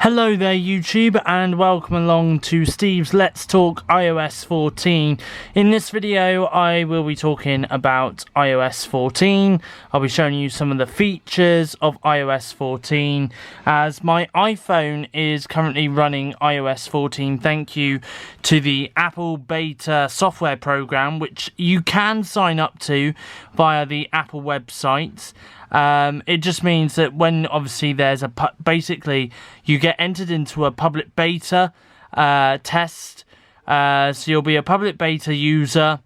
Hello there YouTube, and welcome along to Steve's Let's Talk iOS 14. In this video I will be talking about iOS 14. I'll be showing you some of the features of iOS 14 as my iPhone is currently running iOS 14 thank you to the Apple Beta software program, which you can sign up to via the Apple website. It just means that when obviously there's basically you get entered into a public beta test, so you'll be a public beta user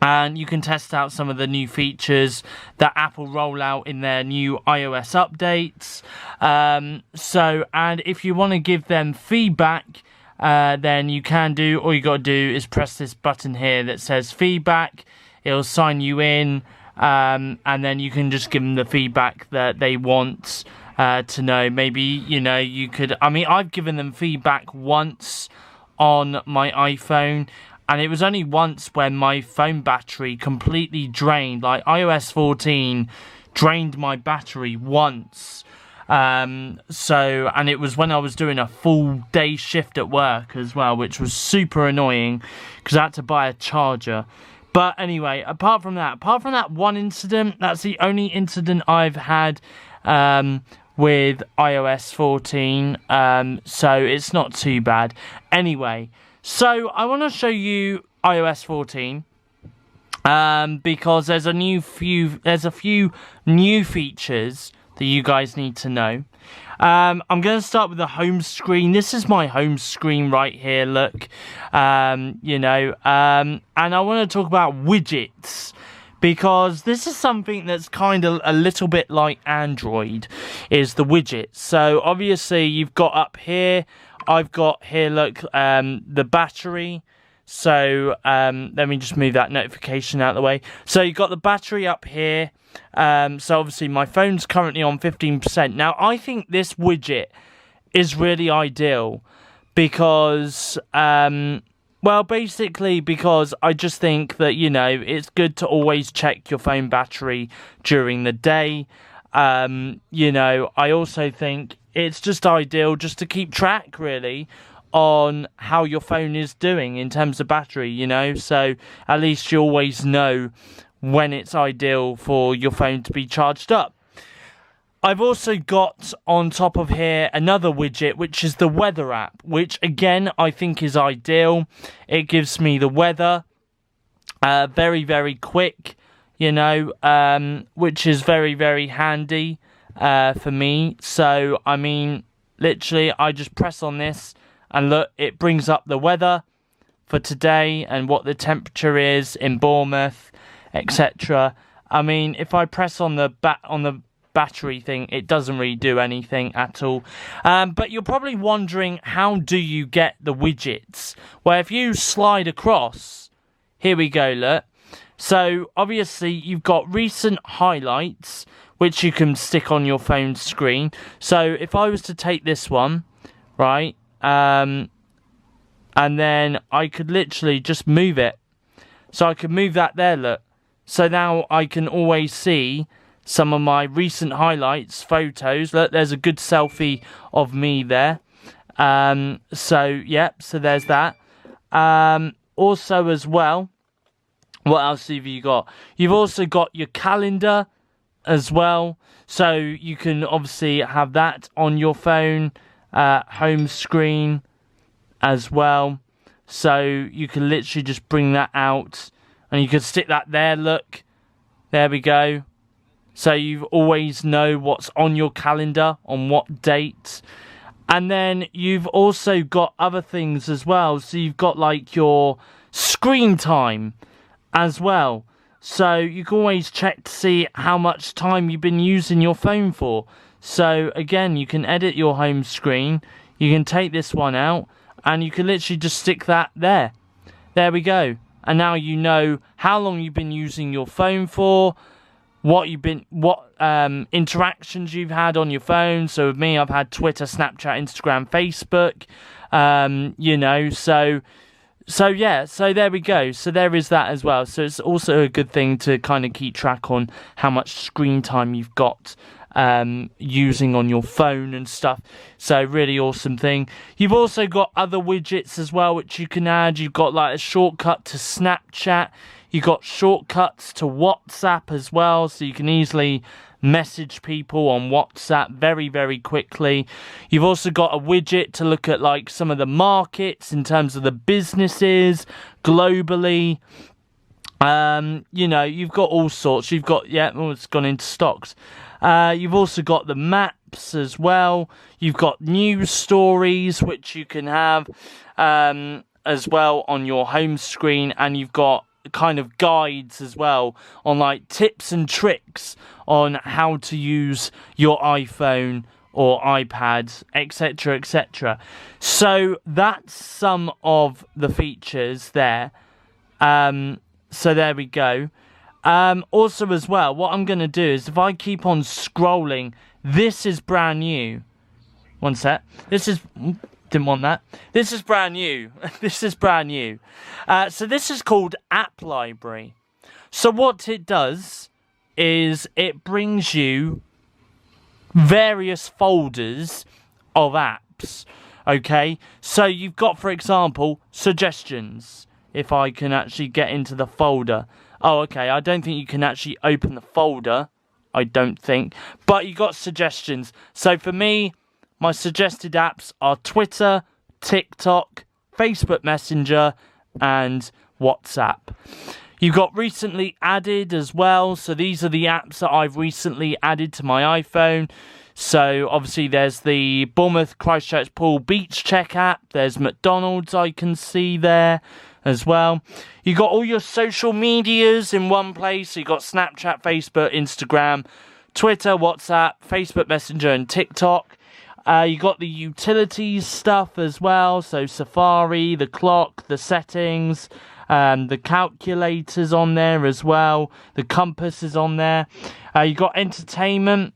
and you can test out some of the new features that Apple roll out in their new iOS updates. And if you want to give them feedback, then you can do. All you got to do is press this button here that says feedback. It'll sign you in. And then you can just give them the feedback that they want to know. Maybe, you could... I've given them feedback once on my iPhone, and it was only once when my phone battery completely drained. Like, iOS 14 drained my battery once. And it was when I was doing a full day shift at work as well, which was super annoying because I had to buy a charger. But anyway, apart from that one incident, that's the only incident I've had with iOS 14. So it's not too bad. Anyway, so I want to show you iOS 14 because there's a few new features that you guys need to know. I'm going to start with the home screen. This is my home screen right here, look. And I want to talk about widgets, because this is something that's kind of a little bit like Android, is the widgets. So obviously you've got up here, I've got here, look, the battery. So let me just move that notification out of the way. So you've got the battery up here. So obviously my phone's currently on 15%. Now I think this widget is really ideal because, basically because I just think that, it's good to always check your phone battery during the day. I also think it's just ideal just to keep track really on how your phone is doing in terms of battery, so at least you always know when it's ideal for your phone to be charged up. I've also got on top of here another widget, which is the weather app, which again I think is ideal. It gives me the weather very, very quick, which is very, very handy for me. So, literally I just press on this and look, it brings up the weather for today and what the temperature is in Bournemouth, etc. If I press on the battery thing, it doesn't really do anything at all. But you're probably wondering, how do you get the widgets? Well, if you slide across, here we go, look. So obviously you've got recent highlights, which you can stick on your phone screen. So if I was to take this one, right, and then I could literally just move it. So I could move that there, look. So now I can always see some of my recent highlights, photos. Look, there's a good selfie of me there. So there's that. Also as well, what else have you got? You've also got your calendar as well. So you can obviously have that on your phone, home screen as well. So you can literally just bring that out. And you can stick that there, look. There we go. So you always know what's on your calendar, on what date. And then you've also got other things as well. So you've got like your screen time as well. So you can always check to see how much time you've been using your phone for. So again, you can edit your home screen. You can take this one out and you can literally just stick that there. There we go. And now you know how long you've been using your phone for, what interactions you've had on your phone. So with me, I've had Twitter, Snapchat, Instagram, Facebook. So there we go. So there is that as well. So it's also a good thing to kind of keep track on how much screen time you've got using on your phone and stuff. So really awesome thing. You've also got other widgets as well which you can add. You've got like a shortcut to Snapchat. You've got shortcuts to WhatsApp as well, so you can easily message people on WhatsApp very, very quickly. You've also got a widget to look at like some of the markets in terms of the businesses globally. You know, you've got all sorts. You've got, it's gone into stocks. You've also got the maps as well. You've got news stories, which you can have as well on your home screen. And you've got kind of guides as well on like tips and tricks on how to use your iPhone or iPad, etc., etc. So that's some of the features there. So there we go. Also as well, what I'm going to do is if I keep on scrolling, this is brand new. One sec. Didn't want that. This is brand new. This is brand new. So this is called App Library. So what it does is it brings you various folders of apps. Okay. So you've got, for example, suggestions. If I can actually get into the folder. Oh, okay. I don't think you can actually open the folder. I don't think. But you got suggestions. So for me, my suggested apps are Twitter, TikTok, Facebook Messenger, and WhatsApp. You've got recently added as well. So these are the apps that I've recently added to my iPhone. So obviously there's the Bournemouth Christchurch Pool Beach Check app. There's McDonald's I can see there as well. You got all your social medias in one place. So you got Snapchat, Facebook, Instagram, Twitter, WhatsApp, Facebook Messenger, and TikTok. You got the utilities stuff as well. So Safari, the clock, the settings, the calculators on there as well. The compass is on there. You got entertainment.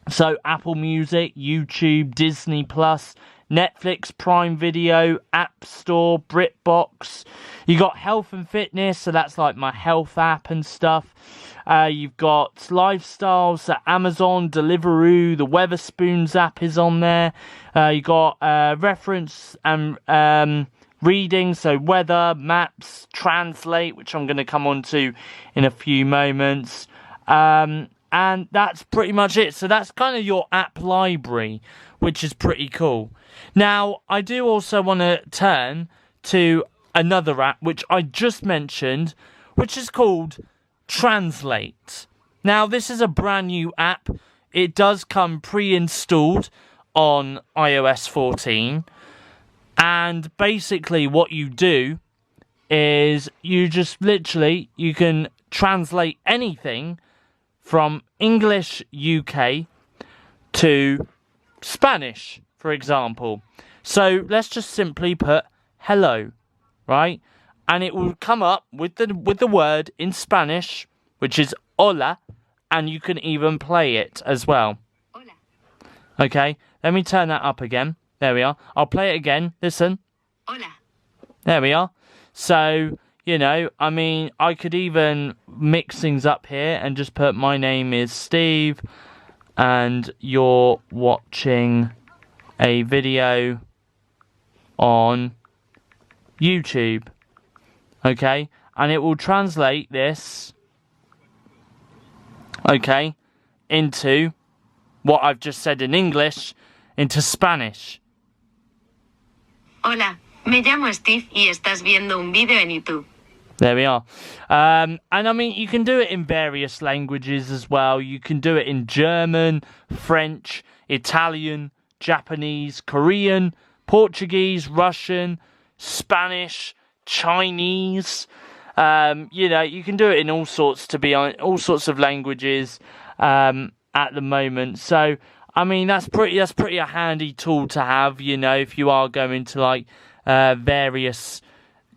So Apple Music, YouTube, Disney Plus, Netflix, Prime Video, App Store, BritBox. You got health and fitness, so that's like my health app and stuff. You've got lifestyles, so Amazon, Deliveroo, the Weatherspoons app is on there. You got reference and reading, so weather, maps, translate, which I'm going to come on to in a few moments. And that's pretty much it. So that's kind of your app library, which is pretty cool. Now, I do also want to turn to another app, which I just mentioned, which is called Translate. Now, this is a brand new app. It does come pre-installed on iOS 14. And basically what you do is you just literally, you can translate anything from English UK to Spanish, for example. So let's just simply put hello, right? And it will come up with the word in Spanish, which is hola, and you can even play it as well. Hola. Okay, let me turn that up again. There we are. I'll play it again. Listen. Hola. There we are. So, you know, I mean, I could even mix things up here and just put my name is Steve and you're watching a video on YouTube. Okay? And it will translate this, okay, into what I've just said in English, into Spanish. Hola, me llamo Steve y estás viendo un video en YouTube. There we are. And I mean, you can do it in various languages as well. You can do it in German, French, Italian, Japanese, Korean, Portuguese, Russian, Spanish, Chinese. You know, you can do it in all sorts of languages at the moment. So, I mean, that's pretty a handy tool to have, you know, if you are going to like various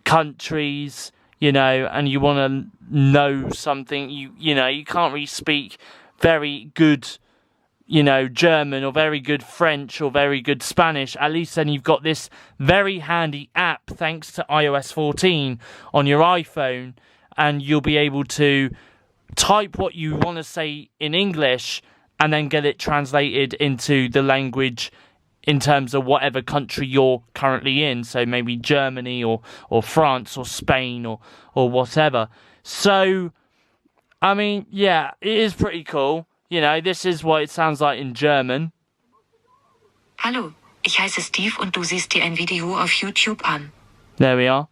countries, you know, and you want to know something, you know, you can't really speak very good, you know, German or very good French or very good Spanish. At least then you've got this very handy app thanks to iOS 14 on your iPhone, and you'll be able to type what you want to say in English and then get it translated into the language in terms of whatever country you're currently in. So maybe Germany or France or Spain or whatever. So, I mean, yeah, it is pretty cool. You know, this is what it sounds like in German. Hallo, ich heiße Steve und du siehst dir ein Video auf YouTube an. There we are.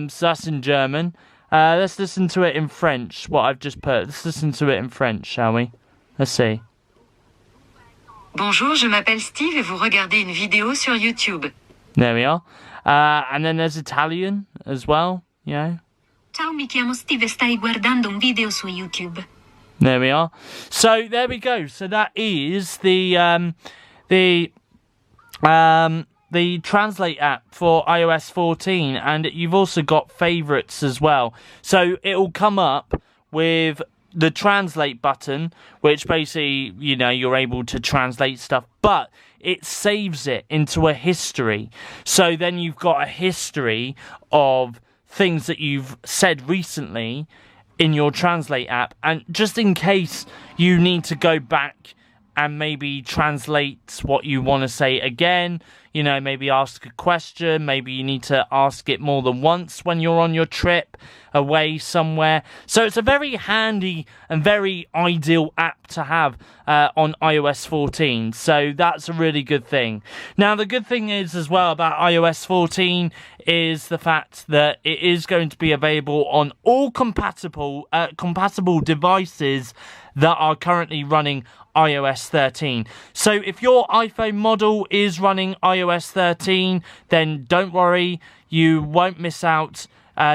So that's in German. Let's listen to it in French, what I've just put. Let's listen to it in French, shall we? Let's see. Bonjour, je m'appelle Steve et vous regardez une vidéo sur YouTube. There we are. And then there's Italian as well, you know. Ciao, mi chiamo Steve e stai guardando un video su YouTube. There we are. So there we go. So that is the Translate app for iOS 14, and you've also got favorites as well. So it'll come up with the translate button, which basically, you know, you're able to translate stuff, but it saves it into a history. So then you've got a history of things that you've said recently in your translate app, and just in case you need to go back and maybe translate what you want to say again, you know, maybe ask a question, maybe you need to ask it more than once when you're on your trip away somewhere. So it's a very handy and very ideal app to have on iOS 14. So that's a really good thing. Now, the good thing is as well about iOS 14 is the fact that it is going to be available on all compatible devices that are currently running iOS 13. So if your iPhone model is running iOS 13, then don't worry, you won't miss out.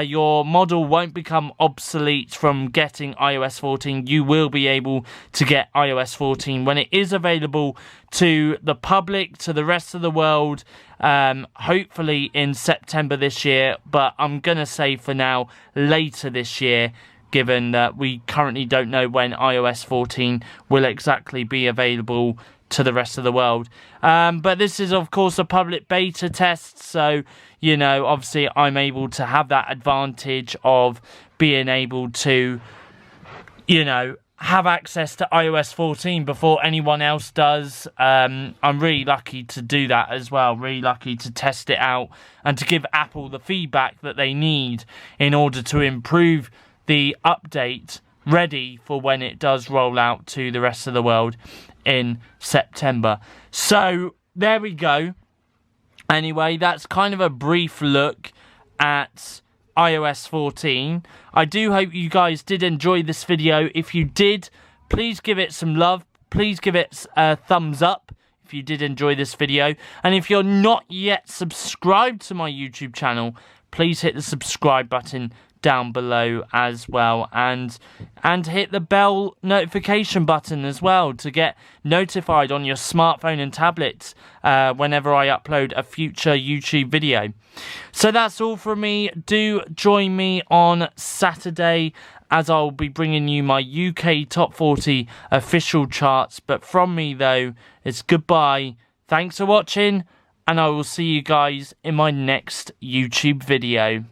Your model won't become obsolete from getting iOS 14. You will be able to get iOS 14 when it is available to the public, to the rest of the world, hopefully in September this year, but I'm going to say for now later this year, given that we currently don't know when iOS 14 will exactly be available to the rest of the world. But this is, of course, a public beta test, so, you know, obviously I'm able to have that advantage of being able to, you know, have access to iOS 14 before anyone else does. I'm really lucky to do that as well, really lucky to test it out and to give Apple the feedback that they need in order to improve the update ready for when it does roll out to the rest of the world in September. So there we go. Anyway, that's kind of a brief look at iOS 14. I do hope you guys did enjoy this video. If you did, please give it some love. Please give it a thumbs up if you did enjoy this video. And if you're not yet subscribed to my YouTube channel, please hit the subscribe button down below as well, and hit the bell notification button as well to get notified on your smartphone and tablets whenever I upload a future YouTube video. So that's all from me. Do join me on Saturday as I'll be bringing you my UK Top 40 official charts. But from me though, it's goodbye. Thanks for watching, and I will see you guys in my next YouTube video.